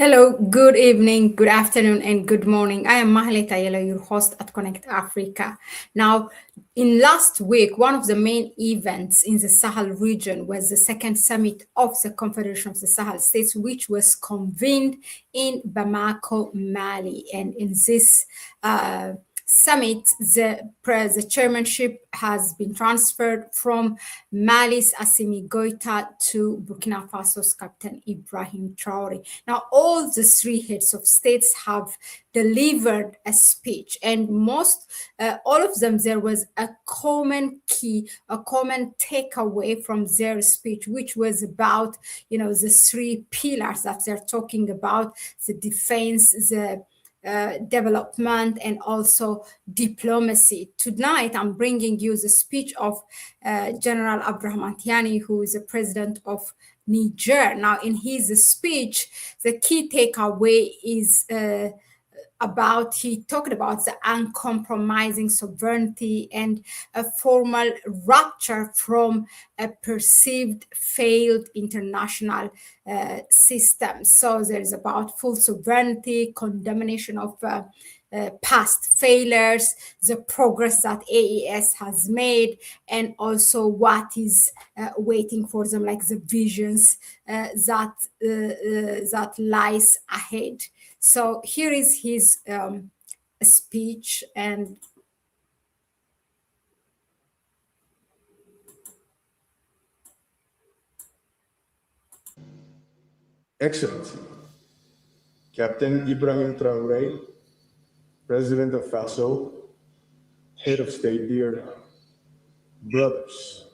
Hello, good evening, good afternoon, and good morning. I am Mahle Tayela, your host at Connect Africa. Now, in last week, one of the main events in the Sahel region was the second summit of the Confederation of the Sahel States, which was convened in Bamako, Mali. And in this summit, the chairmanship has been transferred from Mali's Assimi Goita to Burkina Faso's Captain Ibrahim Traore. Now, all the three heads of states have delivered a speech, and all of them, there was a common key, a common takeaway from their speech, which was about, the three pillars that they're talking about: the defense, the development, and also diplomacy. Tonight, I'm bringing you the speech of General Abdourahmane Tiani, who is the president of Niger. Now, in his speech, the key takeaway is he talked about the uncompromising sovereignty and a formal rupture from a perceived failed international system. So there's about full sovereignty, condemnation of past failures, the progress that AES has made, and also what is waiting for them, like the visions that lies ahead. So here is his speech, and Excellency, Captain Ibrahim Traore, President of FASO, Head of State, dear brothers.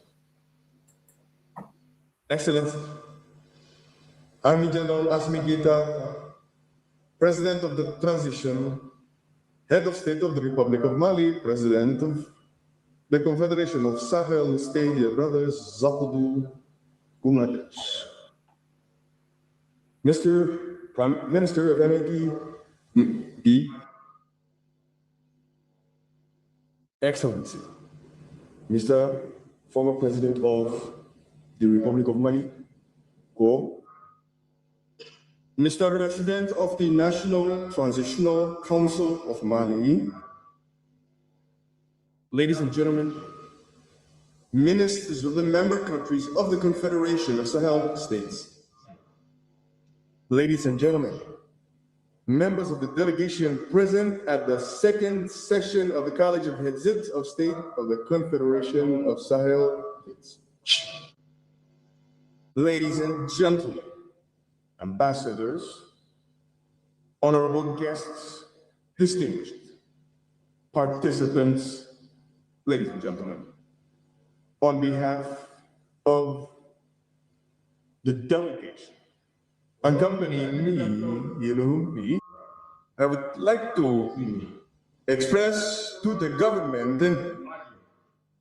Excellency, Army General Asmi Gita, President of the Transition, Head of State of the Republic of Mali, President of the Confederation of Sahel State, dear brothers, Zakudu Kumatas. Mr. Prime Minister of MED, Excellency, Mr. Former President of the Republic of Mali, Go, Mr. President of the National Transitional Council of Mali, ladies and gentlemen, ministers of the member countries of the Confederation of Sahel States, ladies and gentlemen, members of the delegation present at the second session of the College of Heads of State of the Confederation of Sahel States, ladies and gentlemen, ambassadors, honorable guests, distinguished participants, ladies and gentlemen, on behalf of the delegation accompanying me, I would like to express to the government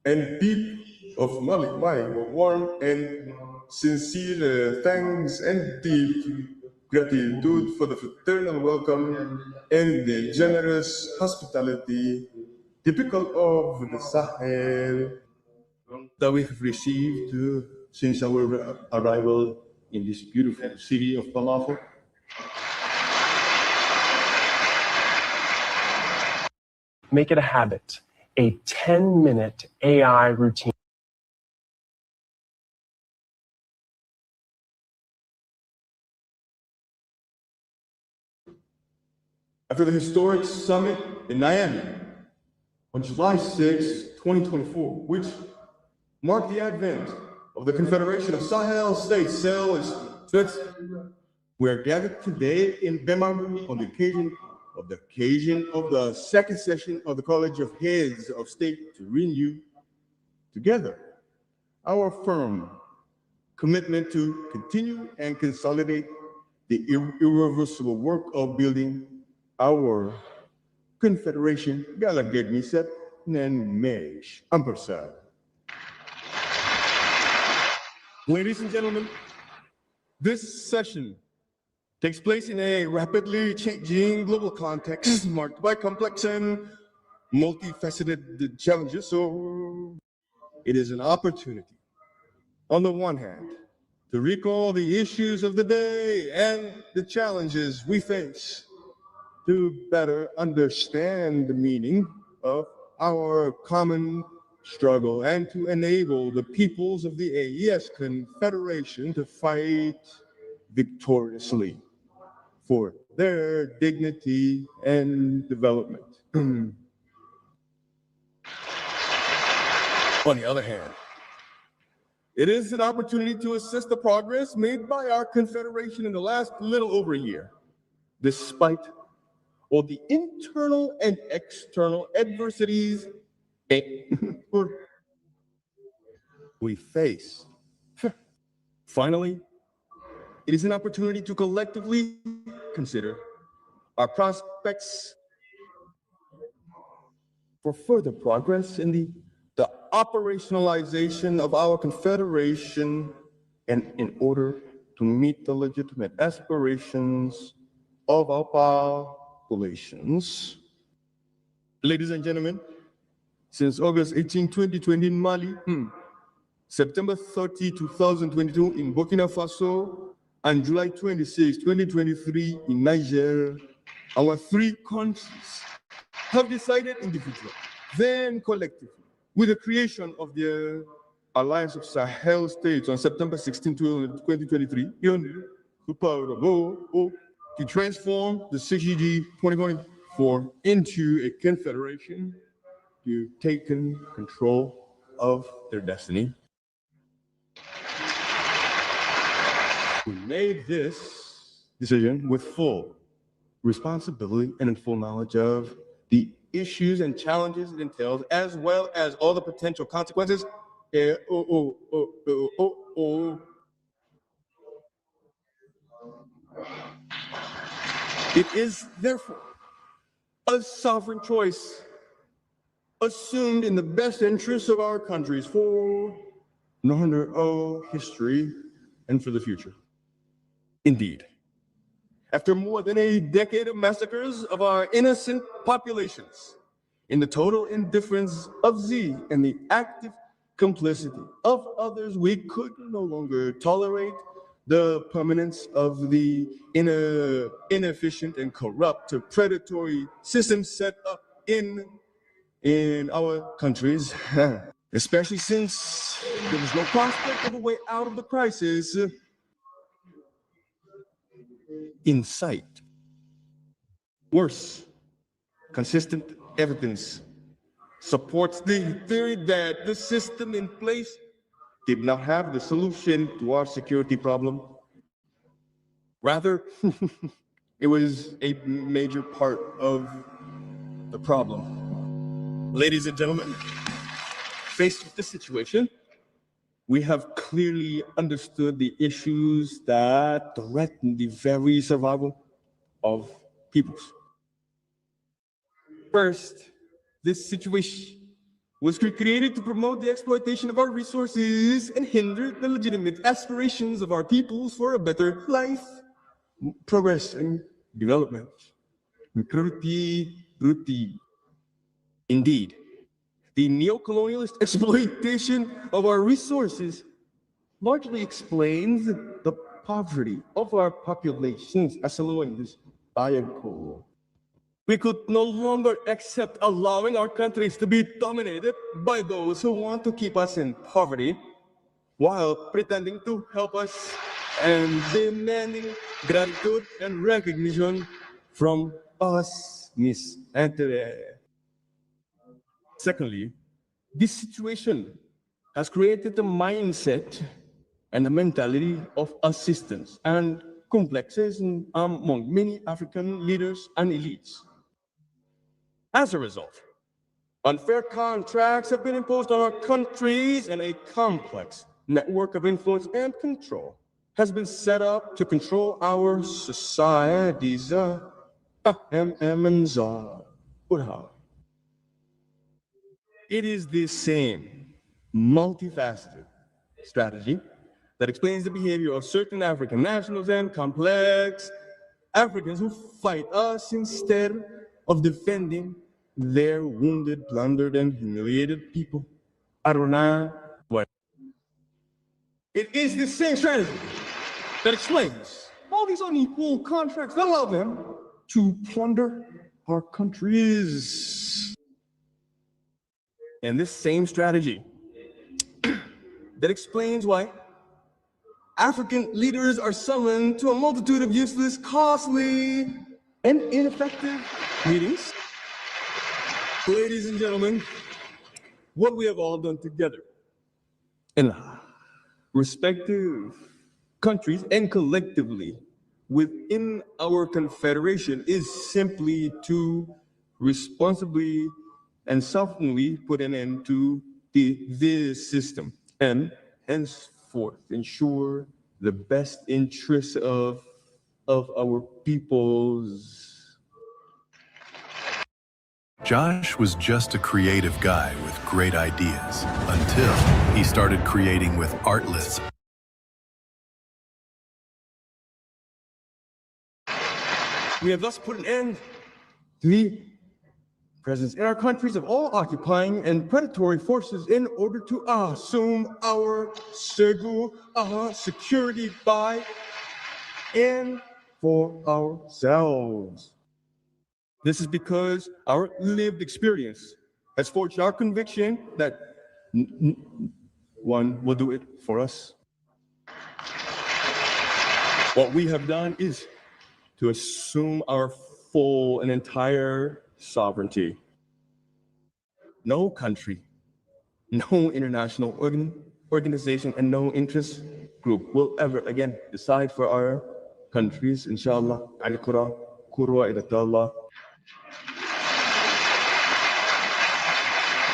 and people of Mali my warm and sincere thanks and deep gratitude for the fraternal welcome and the generous hospitality typical of the Sahel that we have received since our arrival in this beautiful city of Bamako. Make it a habit, a 10-minute AI routine. After the historic summit in Miami on July 6, 2024, which marked the advent of the Confederation of Sahel States, we are gathered today in Bamako on the occasion of the second session of the College of Heads of State to renew together our firm commitment to continue and consolidate the irreversible work of building our Confederation. Galagad Misep Nen Mesh Ampersad. Ladies and gentlemen, this session takes place in a rapidly changing global context marked by complex and multifaceted challenges. So it is an opportunity, on the one hand, to recall the issues of the day and the challenges we face, to better understand the meaning of our common struggle, and to enable the peoples of the AES Confederation to fight victoriously for their dignity and development. On the other hand, it is an opportunity to assess the progress made by our Confederation in the last little over a year, despite all the internal and external adversities we face. Finally, it is an opportunity to collectively consider our prospects for further progress in the operationalization of our Confederation, and in order to meet the legitimate aspirations of our populations. Ladies and gentlemen, since August 18, 2020 in Mali, September 30, 2022 in Burkina Faso, and July 26, 2023 in Niger, our three countries have decided individually, then collectively, with the creation of the Alliance of Sahel States on September 16, 2023, to transform the CGG 2024 into a confederation to take control of their destiny. We made this decision with full responsibility and in full knowledge of the issues and challenges it entails, as well as all the potential consequences. It is therefore a sovereign choice assumed in the best interests of our countries for history and for the future. Indeed, after more than a decade of massacres of our innocent populations, in the total indifference of Z and the active complicity of others, we could no longer tolerate the permanence of the inefficient and corrupt predatory system set up in our countries, especially since there was no prospect of a way out of the crisis in sight. Worse, consistent evidence supports the theory that the system in place did not have the solution to our security problem. Rather, it was a major part of the problem. Ladies and gentlemen, faced with this situation, we have clearly understood the issues that threaten the very survival of peoples. First, this situation was created to promote the exploitation of our resources and hinder the legitimate aspirations of our peoples for a better life, progress, and development. Indeed, the neo-colonialist exploitation of our resources largely explains the poverty of our populations, as alone in this diagram. We could no longer accept allowing our countries to be dominated by those who want to keep us in poverty while pretending to help us and demanding gratitude and recognition from us, Miss Anthony. Secondly, this situation has created a mindset and a mentality of assistance and complexes among many African leaders and elites. As a result, unfair contracts have been imposed on our countries, and a complex network of influence and control has been set up to control our societies. It is the same multifaceted strategy that explains the behavior of certain African nationals and complex Africans who fight us instead of defending their wounded, plundered, and humiliated people. It is this same strategy that explains all these unequal contracts that allow them to plunder our countries. And this same strategy that explains why African leaders are summoned to a multitude of useless, costly, and ineffective meetings. Ladies and gentlemen, what we have all done together in respective countries and collectively within our confederation is simply to responsibly and sovereignly put an end to this system and henceforth ensure the best interests of our peoples. Josh was just a creative guy with great ideas until he started creating with artless. We have thus put an end to the presence in our countries of all occupying and predatory forces in order to assume our security by and for ourselves. This is because our lived experience has forged our conviction that one will do it for us. What we have done is to assume our full and entire sovereignty. No country, no international organization, and no interest group will ever again decide for our countries, inshallah.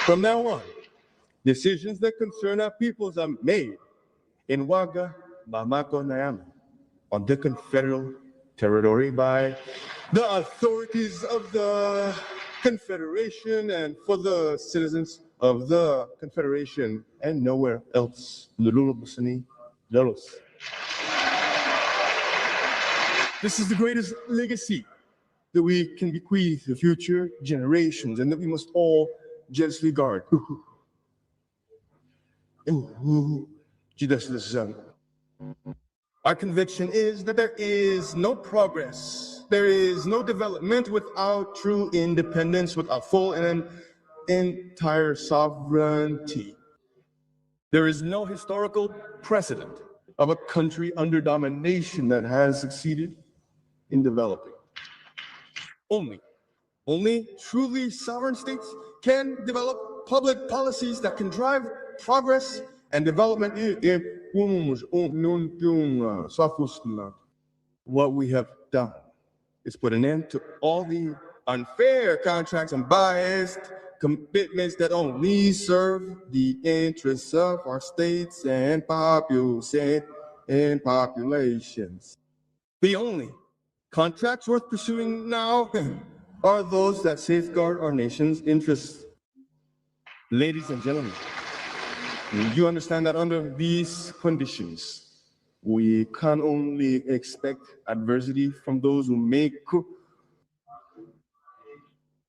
From now on, decisions that concern our peoples are made in Waga, Bamako, Nayama, on the Confederate territory by the authorities of the Confederation and for the citizens of the Confederation and nowhere else. This is the greatest legacy that we can bequeath to future generations and that we must all jealously guard. Our conviction is that there is no progress, there is no development without true independence, without full and entire sovereignty. There is no historical precedent of a country under domination that has succeeded in developing. Only truly sovereign states can develop public policies that can drive progress and development. What we have done is put an end to all the unfair contracts and biased commitments that only serve the interests of our states and populations. The only contracts worth pursuing now are those that safeguard our nation's interests. Ladies and gentlemen, you understand that under these conditions, we can only expect adversity from those who make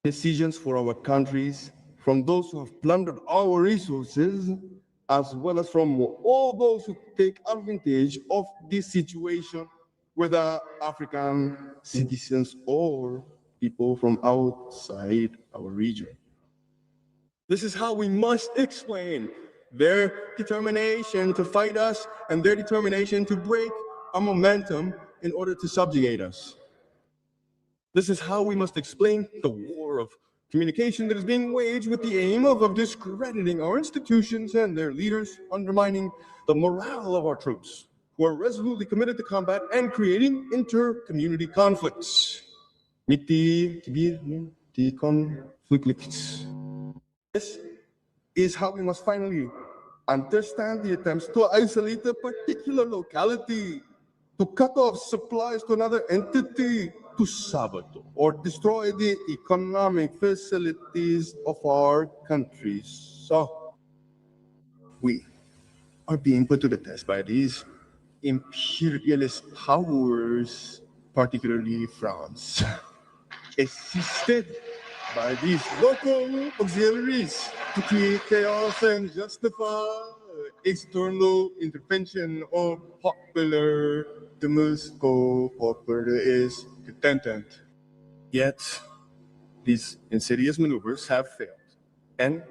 decisions for our countries, from those who have plundered our resources, as well as from all those who take advantage of this situation, whether African citizens or people from outside our region. This is how we must explain their determination to fight us and their determination to break our momentum in order to subjugate us. This is how we must explain the war of communication that is being waged with the aim of discrediting our institutions and their leaders, undermining the morale of our troops, who are resolutely committed to combat and creating inter-community conflicts. This is how we must finally understand the attempts to isolate a particular locality, to cut off supplies to another entity, to sabotage or destroy the economic facilities of our countries. So we are being put to the test by these imperialist powers, particularly France, assisted by these local auxiliaries to create chaos and justify external intervention or popular the most popular is content. Yet, these insidious maneuvers have failed and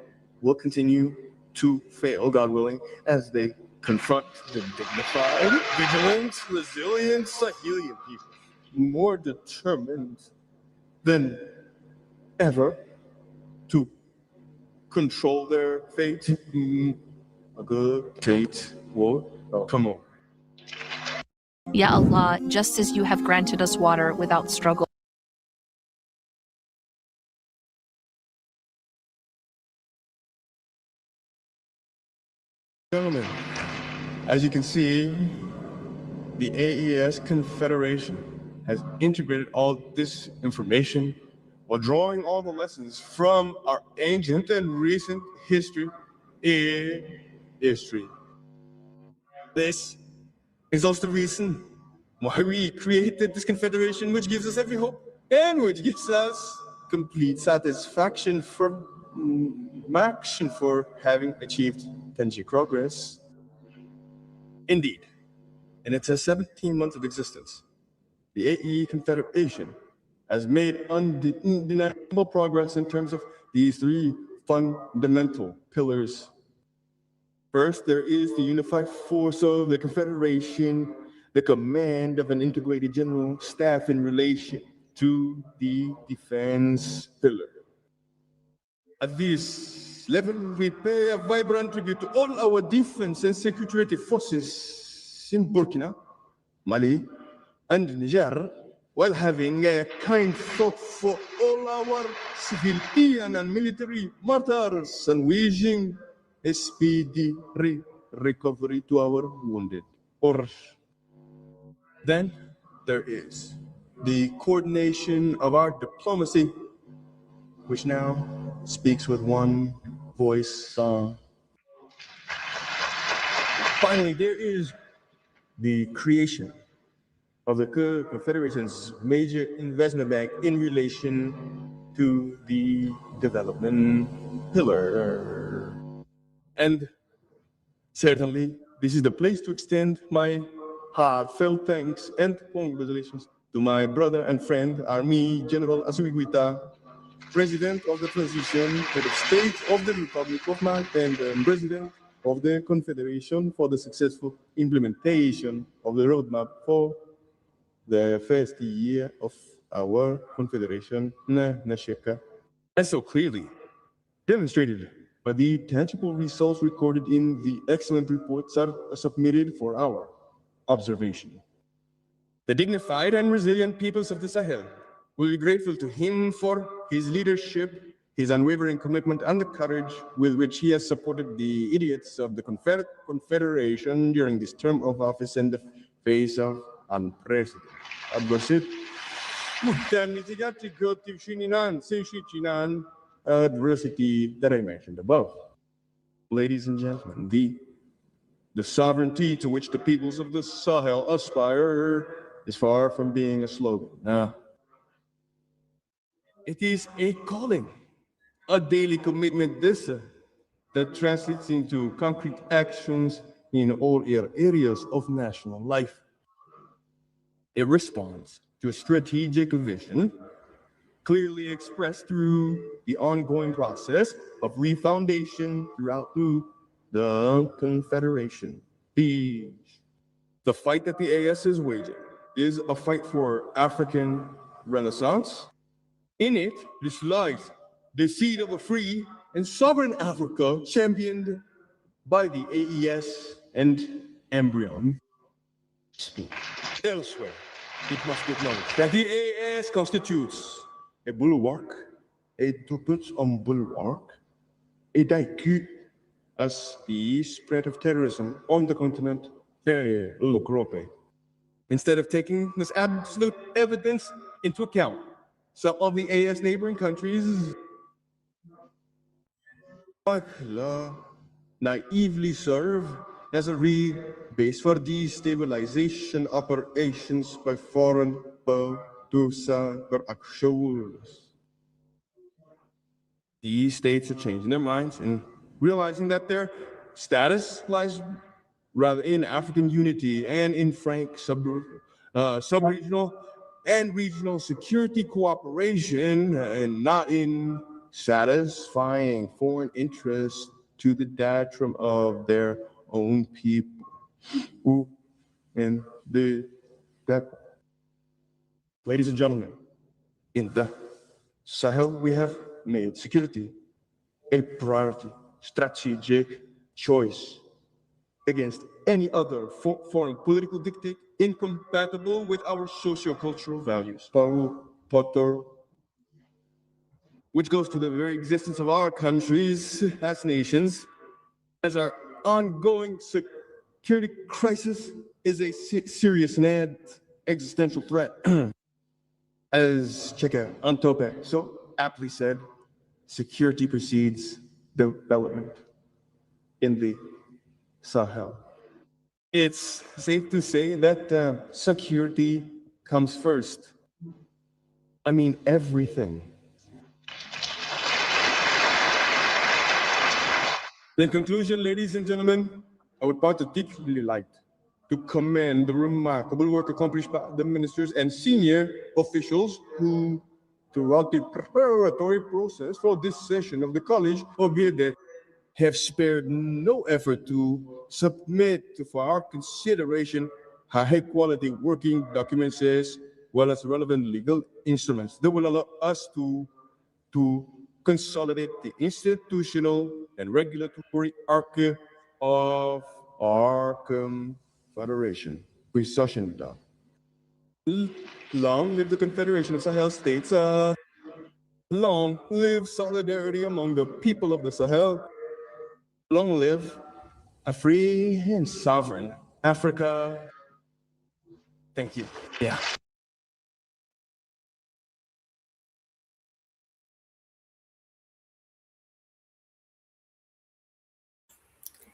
will continue to fail, God willing, as they confront the dignified, vigilant, resilient Sahelian people, more determined than ever to control their fate. A good fate will come on. Ya Allah, just as you have granted us water without struggle. Gentlemen, as you can see, the AES Confederation has integrated all this information while drawing all the lessons from our ancient and recent history in history. This is also the reason why we created this confederation, which gives us every hope and which gives us complete satisfaction for action for having achieved tangible progress. Indeed, in its 17 months of existence, the AE Confederation has made undeniable progress in terms of these three fundamental pillars. First, there is the unified force of the Confederation, the command of an integrated general staff in relation to the defense pillar. At this level, we pay a vibrant tribute to all our defense and security forces in Burkina, Mali, and Niger, while having a kind thought for all our civilian and military martyrs and wishing a speedy recovery to our wounded. Or then there is the coordination of our diplomacy, which now speaks with one voice. Finally, there is the creation of the Confederation's major investment bank in relation to the development pillar. And certainly, this is the place to extend my heartfelt thanks and congratulations to my brother and friend, Army General Asuiguita, President of the Transition Head of State of the Republic of Mali, and President of the Confederation for the successful implementation of the roadmap for the first year of our Confederation, Nasheka, and so clearly demonstrated by the tangible results recorded in the excellent reports that are submitted for our observation. The dignified and resilient peoples of the Sahel will be grateful to him for his leadership, his unwavering commitment, and the courage with which he has supported the idiots of the Confederation during this term of office in the face of unprecedented adversity. Adversity that I mentioned above. Ladies and gentlemen, the sovereignty to which the peoples of the Sahel aspire is far from being a slogan. It is a calling, a daily commitment that translates into concrete actions in all areas of national life. It responds to a strategic vision clearly expressed through the ongoing process of refoundation throughout the Confederation. The fight that the AS is waging is a fight for African renaissance. In it lies the seed of a free and sovereign Africa championed by the AES and Embryon. Elsewhere, it must be acknowledged that the AES constitutes a bulwark, a tuppence on bulwark, a dike as the spread of terrorism on the continent, instead of taking this absolute evidence into account, some of the AS neighboring countries naively serve as a real base for destabilization operations by foreign producer actions. These states are changing their minds and realizing that their status lies rather in African unity and in frank sub-regional and regional security cooperation, and not in satisfying foreign interests to the detriment of their own people. Who in the that, ladies and gentlemen, in the Sahel, we have made security a priority, strategic choice against any other foreign political dictate incompatible with our socio-cultural values. Potter, which goes to the very existence of our countries as nations, as our ongoing security crisis is a serious and existential threat. As Cheka Antope so aptly said, security precedes development in the Sahel. It's safe to say that security comes first. I mean, everything. In conclusion, ladies and gentlemen, I would particularly like to commend the remarkable work accomplished by the ministers and senior officials who, throughout the preparatory process for this session of the College of Viadet, have spared no effort to submit for our consideration high-quality working documents as well as relevant legal instruments that will allow us to consolidate the institutional and regulatory arc of our confederation. Precession down. Long live the Confederation of Sahel States. Long live solidarity among the people of the Sahel. Long live a free and sovereign Africa. Thank you. Yeah.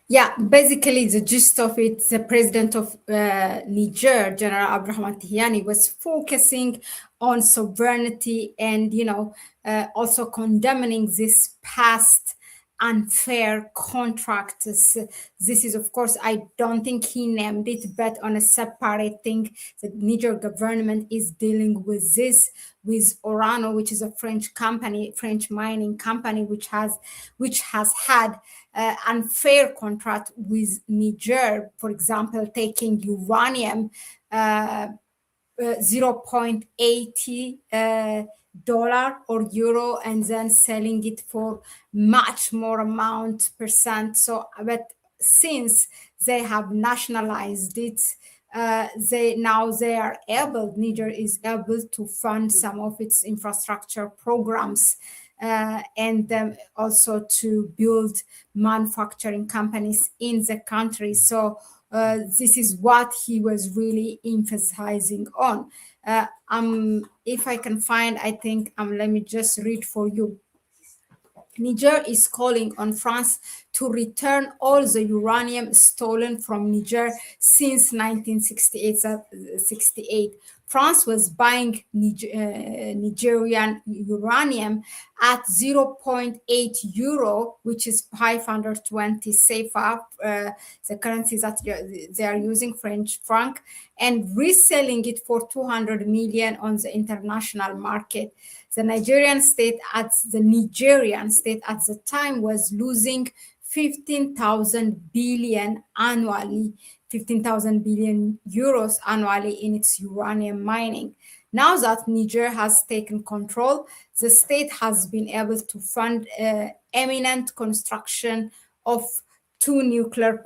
Yeah, basically the gist of it, the president of Niger, General Abdourahmane Tiani, was focusing on sovereignty and, also condemning this past unfair contract. This is, of course, I don't think he named it, but on a separate thing, the Niger government is dealing with this, with Orano, which is a French company, French mining company, which has had unfair contract with Niger, for example, taking uranium 0.80 dollar or euro and then selling it for much more amount percent. So, but since they have nationalized it, they are able, Niger is able to fund some of its infrastructure programs and also to build manufacturing companies in the country. So this is what he was really emphasizing on. If I can find, I think, let me just read for you. Niger is calling on France to return all the uranium stolen from Niger since 1968. France was buying Nigerian uranium at 0.8 euro, which is 520 CFA, the currency that they are using, French franc, and reselling it for 200 million on the international market. The Nigerian state at the time was losing 15,000 billion annually, 15,000 billion euros annually in its uranium mining. Now that Niger has taken control, the state has been able to fund eminent construction of two nuclear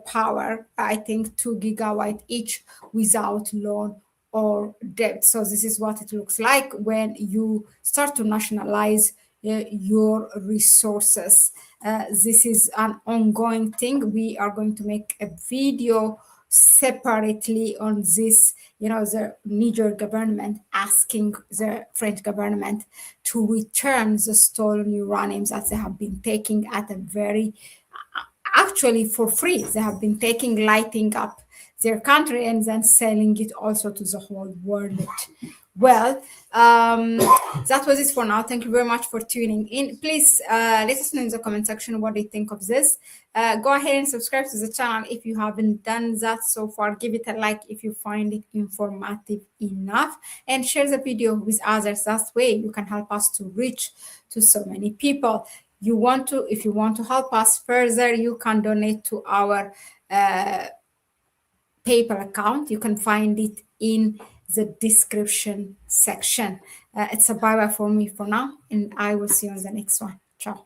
power, I think 2 gigawatt each, without loan or debt. So this is what it looks like when you start to nationalize your resources. This is an ongoing thing. We are going to make a video separately on this, the Niger government asking the French government to return the stolen uraniums that they have been taking at a very, actually for free. They have been lighting up their country and then selling it also to the whole world Well, that was it for now. Thank you very much for tuning in. Please let us know in the comment section what you think of this. Go ahead and subscribe to the channel if you haven't done that so far. Give it a like if you find it informative enough, and share the video with others. That way you can help us to reach to so many people. If you want to help us further, you can donate to our PayPal account. You can find it in the description section. It's a bye-bye for me for now, and I will see you on the next one. Ciao.